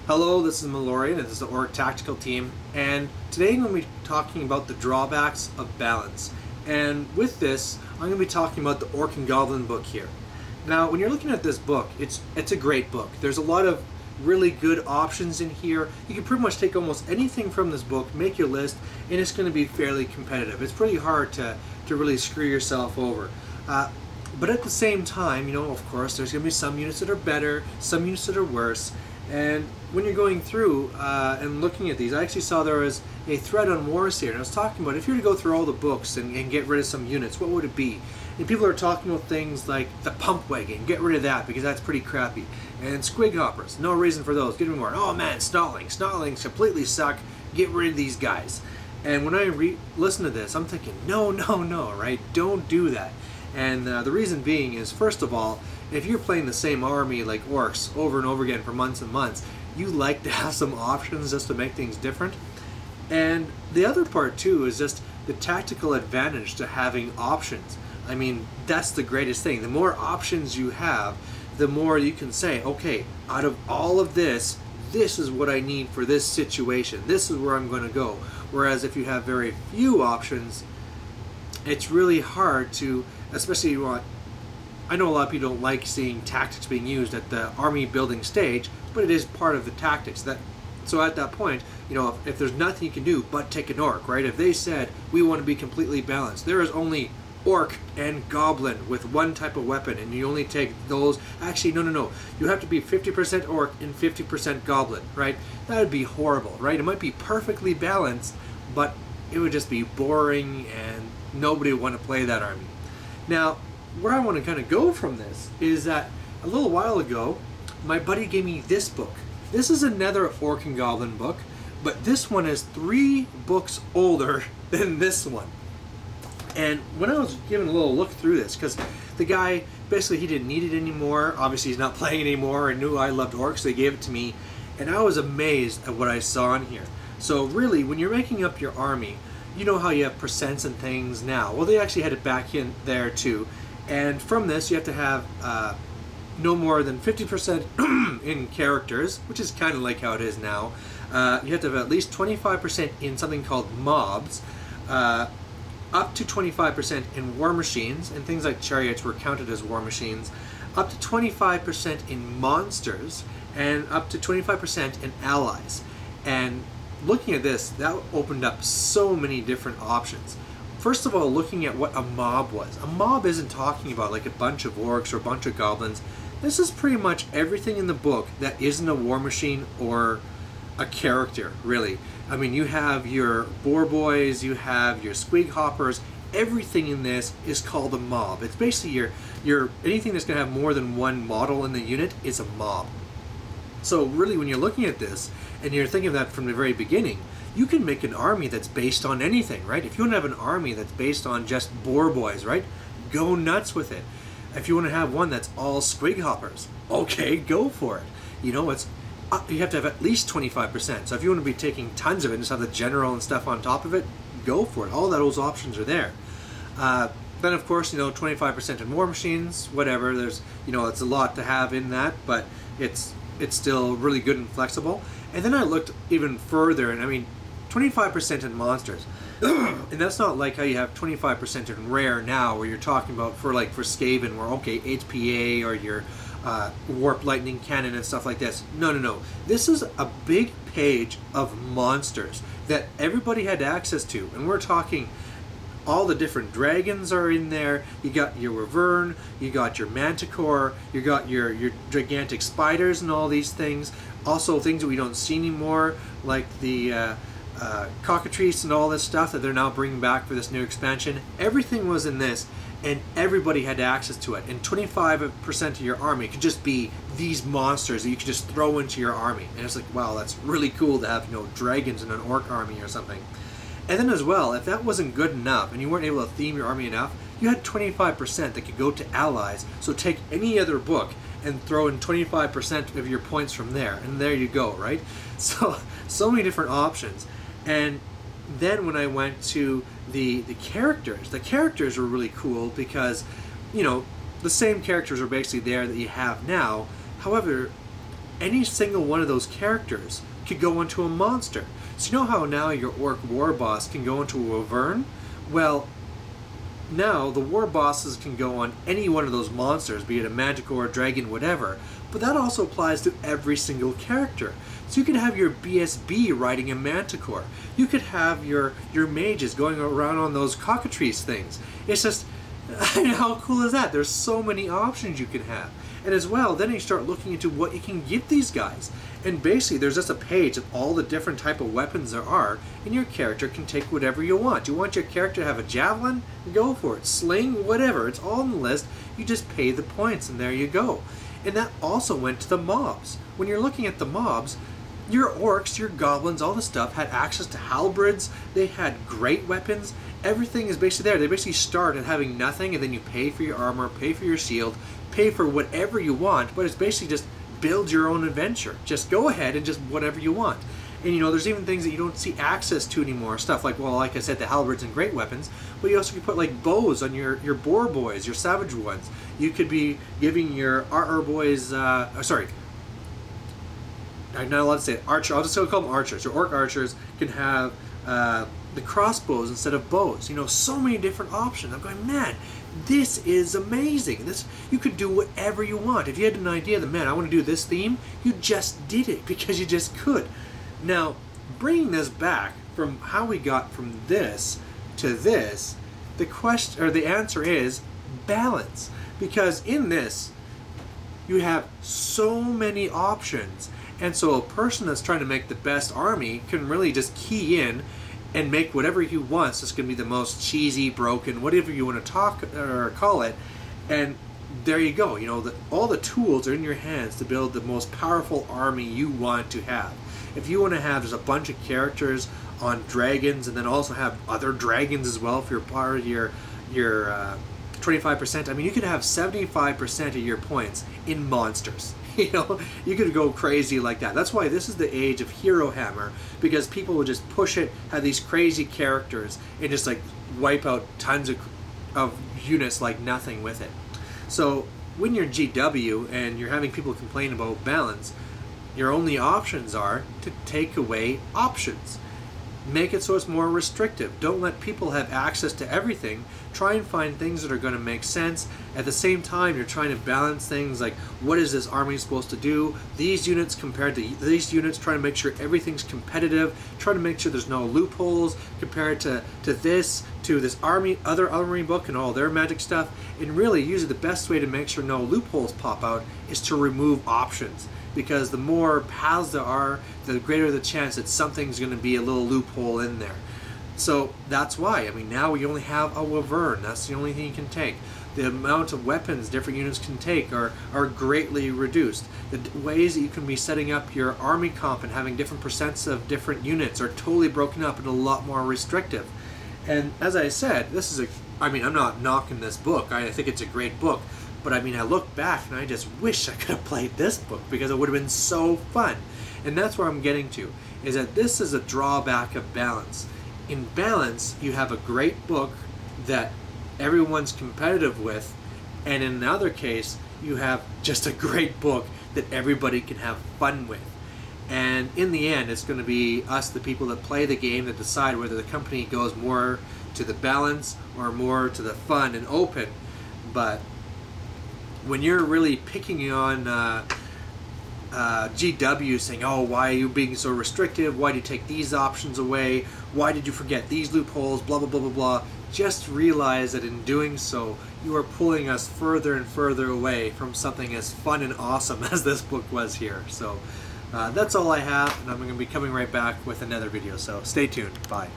Hello, this is Malorian, and this is the Orc Tactical Team, and today I'm going to be talking about the drawbacks of balance. And with this, I'm going to be talking about the Orc and Goblin book here. Now, when you're looking at this book, it's a great book. There's a lot of really good options in here. You can pretty much take almost anything from this book, make your list, and it's going to be fairly competitive. It's pretty hard to really screw yourself over. But at the same time, of course, there's going to be some units that are better, some units that are worse. And when you're going through and looking at these, I actually saw there was a thread on Wars here, and I was talking about if you were to go through all the books and get rid of some units, what would it be? And people are talking about things like the pump wagon, get rid of that because that's pretty crappy. And squig hoppers, no reason for those, get rid more. Oh man, snotlings completely suck, get rid of these guys. And when I listen to this, I'm thinking, no, right? Don't do that. And the reason being is, first of all, if you're playing the same army like orcs over and over again for months and months, you like to have some options just to make things different. And the other part too is just the tactical advantage to having options. I mean, that's the greatest thing. The more options you have, the more you can say, okay, out of all of this, this is what I need for this situation. This is where I'm going to go. Whereas if you have very few options, it's really hard to, especially I know a lot of people don't like seeing tactics being used at the army building stage, but it is part of the tactics. So at that point, if there's nothing you can do but take an orc, right? If they said, we want to be completely balanced, there is only orc and goblin with one type of weapon, and you only take those. Actually, no. You have to be 50% orc and 50% goblin, right? That would be horrible, right? It might be perfectly balanced, but it would just be boring, and nobody would want to play that army. Now, where I want to kind of go from this is that a little while ago, my buddy gave me this book. This is another Orc and Goblin book, but this one is 3 books older than this one. And when I was giving a little look through this, because the guy, basically he didn't need it anymore, obviously he's not playing anymore, and knew I loved orcs, so he gave it to me, and I was amazed at what I saw in here. So really, when you're making up your army, you know how you have percents and things now. Well, they actually had it back in there too. And from this, you have to have no more than 50% in characters, which is kind of like how it is now. You have to have at least 25% in something called mobs, up to 25% in war machines, and things like chariots were counted as war machines, up to 25% in monsters, and up to 25% in allies. And looking at this, that opened up so many different options. First of all, looking at what a mob was. A mob isn't talking about like a bunch of orcs or a bunch of goblins. This is pretty much everything in the book that isn't a war machine or a character, really. I mean, you have your boar boys, you have your squig hoppers. Everything in this is called a mob. It's basically your anything that's going to have more than one model in the unit is a mob. So really, when you're looking at this and you're thinking of that from the very beginning, you can make an army that's based on anything, right? If you want to have an army that's based on just boar boys, right? Go nuts with it. If you want to have one that's all squig hoppers, okay, go for it. You have to have at least 25%. So if you want to be taking tons of it and just have the general and stuff on top of it, go for it. All those options are there. Then of course, 25% in war machines, whatever. There's, it's a lot to have in that, but it's still really good and flexible. And then I looked even further, and I mean, 25% in monsters. And that's not like how you have 25% in rare now, where you're talking about for Skaven, where okay, HPA or your warp lightning cannon and stuff like this. No. This is a big page of monsters that everybody had access to, and we're talking all the different dragons are in there. You got your wyvern, you got your manticore, you got your gigantic spiders and all these things. Also things that we don't see anymore, like the cockatrice and all this stuff that they're now bringing back for this new expansion. Everything was in this, and everybody had access to it. And 25% of your army could just be these monsters that you could just throw into your army. And it's like, wow, that's really cool to have, dragons in an orc army or something. And then as well, if that wasn't good enough and you weren't able to theme your army enough, you had 25% that could go to allies. So take any other book and throw in 25% of your points from there, and there you go, right? So many different options. And then when I went to the characters were really cool because, the same characters are basically there that you have now. However, any single one of those characters could go into a monster. So you know how now your orc war boss can go into a wyvern? Well, now the war bosses can go on any one of those monsters, be it a manticore, dragon, whatever. But that also applies to every single character. So you could have your BSB riding a manticore. You could have your mages going around on those cockatrice things. It's just, how cool is that? There's so many options you can have. And as well, then you start looking into what you can give these guys. And basically, there's just a page of all the different type of weapons there are, and your character can take whatever you want. You want your character to have a javelin? Go for it. Sling? Whatever. It's all on the list. You just pay the points, and there you go. And that also went to the mobs. When you're looking at the mobs, your orcs, your goblins, all this stuff had access to halberds. They had great weapons. Everything is basically there. They basically start at having nothing, and then you pay for your armor, pay for your shield, pay for whatever you want, but it's basically just build your own adventure. Just go ahead and just whatever you want. And you know, there's even things that you don't see access to anymore. Stuff like, well, like I said, the halberds and great weapons, but you also could put like bows on your boar boys, your savage ones. You could be giving your boys, sorry, I'm not allowed to say it, archer, I'll just call them archers. Your orc archers can have the crossbows instead of bows. You know, so many different options. I'm going, man, this is amazing. This, you could do whatever you want. If you had an idea that, man, I want to do this theme, you just did it because you just could. Now, bringing this back from how we got from this to this, the question or the answer is balance. Because in this, you have so many options. And so a person that's trying to make the best army can really just key in and make whatever he wants. It's going to be the most cheesy, broken, whatever you want to talk or call it. And there you go. You know, all the tools are in your hands to build the most powerful army you want to have. If you want to have just a bunch of characters on dragons and then also have other dragons as well, if you're part of your 25%, I mean, you could have 75% of your points in monsters. You know, you could go crazy like that. That's why this is the age of Hero Hammer, because people will just push it, have these crazy characters, and just like wipe out tons of units like nothing with it. So when you're GW and you're having people complain about balance, your only options are to take away options. Make it so it's more restrictive. Don't let people have access to everything. Try and find things that are going to make sense. At the same time, you're trying to balance things like, what is this army supposed to do? These units compared to these units, trying to make sure everything's competitive. Try to make sure there's no loopholes compared to this army, other army book and all their magic stuff. And really, usually the best way to make sure no loopholes pop out is to remove options. Because the more paths there are, the greater the chance that something's going to be a little loophole in there. So that's why, I mean, now we only have a wyvern. That's the only thing you can take. The amount of weapons different units can take are greatly reduced. The ways that you can be setting up your army comp and having different percents of different units are totally broken up and a lot more restrictive. And as I said, this is I mean, I'm not knocking this book. I think it's a great book. But I mean, I look back and I just wish I could have played this book because it would have been so fun. And that's where I'm getting to, is that this is a drawback of balance. In balance, you have a great book that everyone's competitive with, and in another case, you have just a great book that everybody can have fun with. And in the end, it's going to be us, the people that play the game, that decide whether the company goes more to the balance or more to the fun and open. But when you're really picking on GW, saying, oh, why are you being so restrictive? Why do you take these options away? Why did you forget these loopholes? Blah, blah, blah, blah, blah. Just realize that in doing so, you are pulling us further and further away from something as fun and awesome as this book was here. So that's all I have, and I'm going to be coming right back with another video. So stay tuned. Bye.